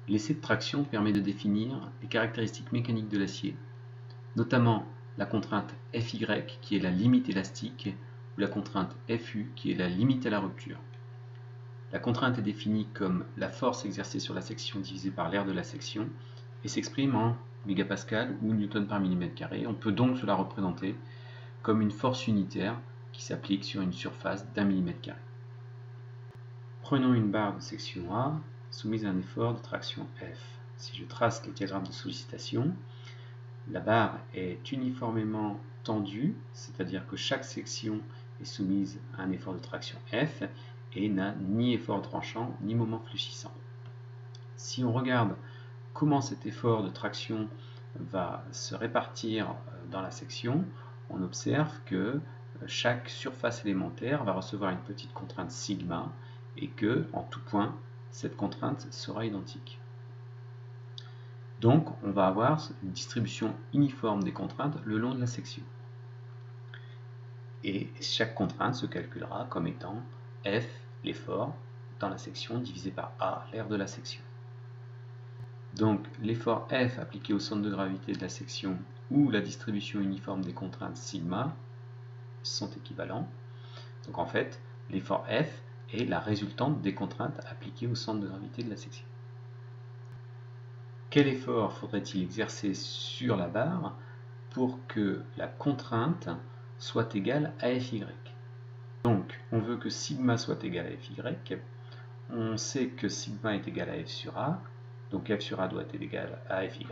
L'essai de traction permet de définir les caractéristiques mécaniques de l'acier, notamment la contrainte Fy qui est la limite élastique ou la contrainte Fu qui est la limite à la rupture. La contrainte est définie comme la force exercée sur la section divisée par l'aire de la section et s'exprime en mégapascal ou newton par millimètre carré. On peut donc se la représenter comme une force unitaire qui s'applique sur une surface d'1 mm². Prenons une barre de section A soumise à un effort de traction F. Si je trace le diagramme de sollicitation, la barre est uniformément tendue, c'est-à-dire que chaque section est soumise à un effort de traction F et n'a ni effort tranchant ni moment fléchissant. Si on regarde comment cet effort de traction va se répartir dans la section, on observe que chaque surface élémentaire va recevoir une petite contrainte sigma et que, en tout point, cette contrainte sera identique. Donc, on va avoir une distribution uniforme des contraintes le long de la section. Et chaque contrainte se calculera comme étant F, l'effort, dans la section, divisé par A, l'aire de la section. Donc, l'effort F appliqué au centre de gravité de la section ou la distribution uniforme des contraintes sigma sont équivalents. Donc, en fait, l'effort F est la résultante des contraintes appliquées au centre de gravité de la section. Quel effort faudrait-il exercer sur la barre pour que la contrainte soit égale à Fy? Donc, on veut que sigma soit égal à Fy. On sait que sigma est égal à F sur A. Donc F sur A doit être égal à Fy.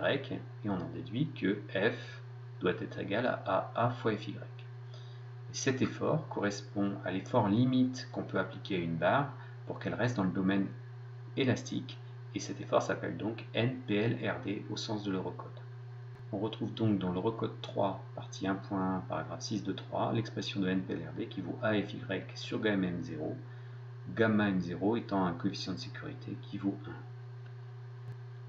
Et on en déduit que F doit être égal à AA fois Fy. Et cet effort correspond à l'effort limite qu'on peut appliquer à une barre pour qu'elle reste dans le domaine élastique. Et cet effort s'appelle donc NPLRD au sens de l'Eurocode. On retrouve donc dans l'Eurocode 3, partie 1.1, paragraphe 6 de 3, l'expression de NPLRD qui vaut AFY sur gamma M0, gamma M0 étant un coefficient de sécurité qui vaut 1.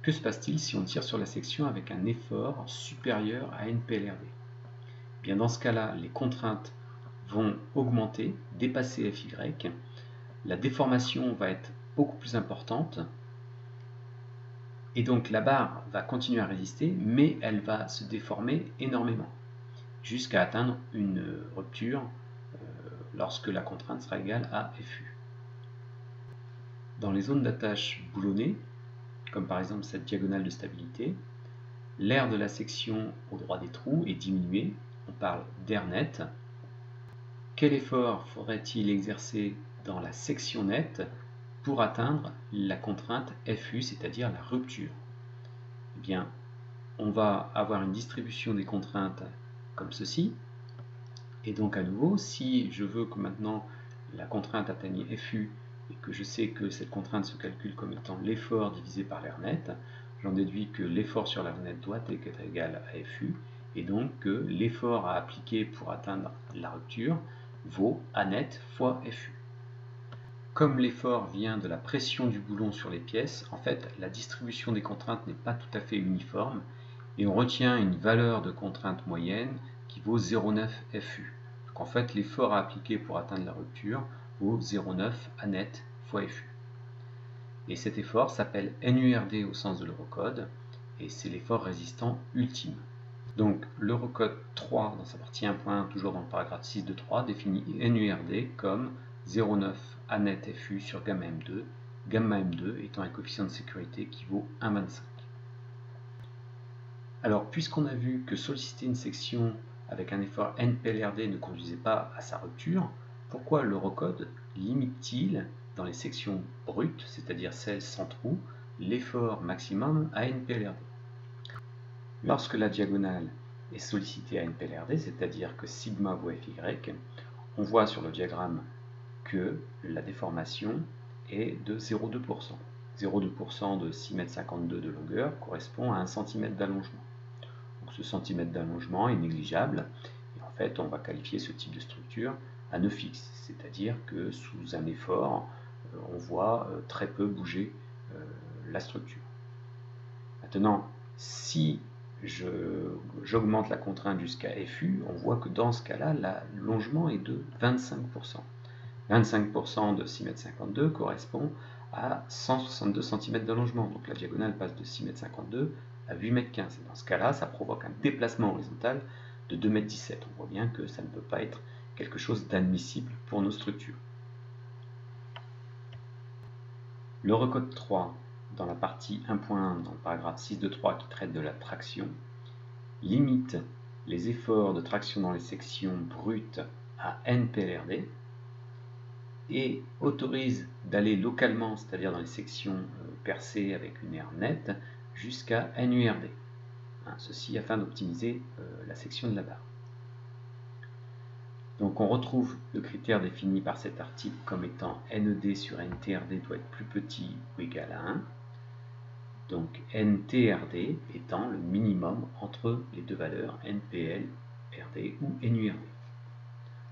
Que se passe-t-il si on tire sur la section avec un effort supérieur à NPLRD? Bien, dans ce cas-là, les contraintes vont augmenter, dépasser Fy, la déformation va être beaucoup plus importante, et donc la barre va continuer à résister, mais elle va se déformer énormément, jusqu'à atteindre une rupture lorsque la contrainte sera égale à Fu. Dans les zones d'attache boulonnées, comme par exemple cette diagonale de stabilité, l'aire de la section au droit des trous est diminuée, on parle d'air net. Quel effort faudrait-il exercer dans la section nette pour atteindre la contrainte Fu, c'est-à-dire la rupture? Eh bien, on va avoir une distribution des contraintes comme ceci. Et donc à nouveau, si je veux que maintenant la contrainte atteigne Fu et que je sais que cette contrainte se calcule comme étant l'effort divisé par l'air net, j'en déduis que l'effort sur l'air net doit être égal à Fu et donc que l'effort à appliquer pour atteindre la rupture vaut A net fois Fu. Comme l'effort vient de la pression du boulon sur les pièces, en fait, la distribution des contraintes n'est pas tout à fait uniforme et on retient une valeur de contrainte moyenne qui vaut 0,9 Fu. Donc en fait, l'effort à appliquer pour atteindre la rupture vaut 0,9 A net fois Fu. Et cet effort s'appelle NURD au sens de l'Eurocode et c'est l'effort résistant ultime. Donc l'Eurocode 3 dans sa partie 1.1, toujours dans le paragraphe 6 de 3, définit NURD comme 0,9 A net Fu sur gamma M2 étant un coefficient de sécurité qui vaut 1,25. Alors, puisqu'on a vu que solliciter une section avec un effort NPLRD ne conduisait pas à sa rupture, pourquoi l'Eurocode limite-t-il dans les sections brutes, c'est-à-dire celles sans trou, l'effort maximum à NPLRD? Lorsque la diagonale est sollicitée à NPLRD, c'est-à-dire que sigma vaut Fy, on voit sur le diagramme que la déformation est de 0,2%. 0,2% de 6,52 m de longueur correspond à 1 cm d'allongement. Donc ce centimètre d'allongement est négligeable et en fait on va qualifier ce type de structure à nœud fixe, c'est-à-dire que sous un effort on voit très peu bouger la structure. Maintenant, si j'augmente la contrainte jusqu'à Fu, on voit que dans ce cas-là, l'allongement est de 25%. 25% de 6,52 m correspond à 162 cm d'allongement. Donc la diagonale passe de 6,52 m à 8,15 m. Et dans ce cas-là, ça provoque un déplacement horizontal de 2,17 m. On voit bien que ça ne peut pas être quelque chose d'admissible pour nos structures. Le recode 3, dans la partie 1.1, dans le paragraphe 6.2.3 qui traite de la traction, limite les efforts de traction dans les sections brutes à NPLRD et autorise d'aller localement, c'est-à-dire dans les sections percées avec une aire nette, jusqu'à NURD. Ceci afin d'optimiser la section de la barre. Donc on retrouve le critère défini par cet article comme étant NED sur NTRD doit être plus petit ou égal à 1. Donc NTRD étant le minimum entre les deux valeurs NPL, RD ou NURD.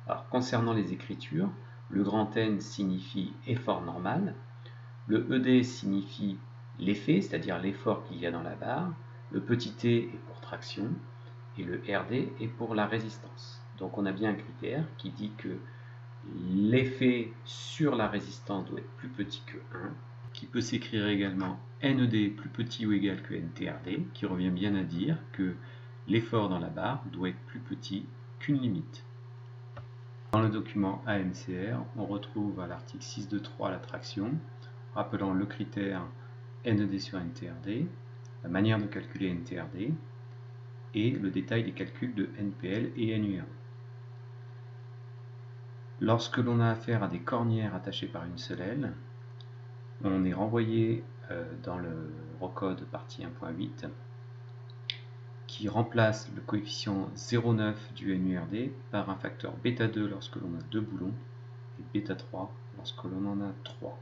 Alors concernant les écritures, le grand N signifie effort normal, le ED signifie l'effet, c'est-à-dire l'effort qu'il y a dans la barre, le petit t est pour traction et le RD est pour la résistance. Donc on a bien un critère qui dit que l'effet sur la résistance doit être plus petit que 1, qui peut s'écrire également NED plus petit ou égal que NTRD, qui revient bien à dire que l'effort dans la barre doit être plus petit qu'une limite. Dans le document AMCR, on retrouve à l'article 6.2.3 la traction, rappelant le critère NED sur NTRD, la manière de calculer NTRD et le détail des calculs de NPL et NURD. Lorsque l'on a affaire à des cornières attachées par une seule aile, on est renvoyé dans le recode partie 1.8 qui remplace le coefficient 0,9 du NURD par un facteur β2 lorsque l'on a 2 boulons et β3 lorsque l'on en a 3.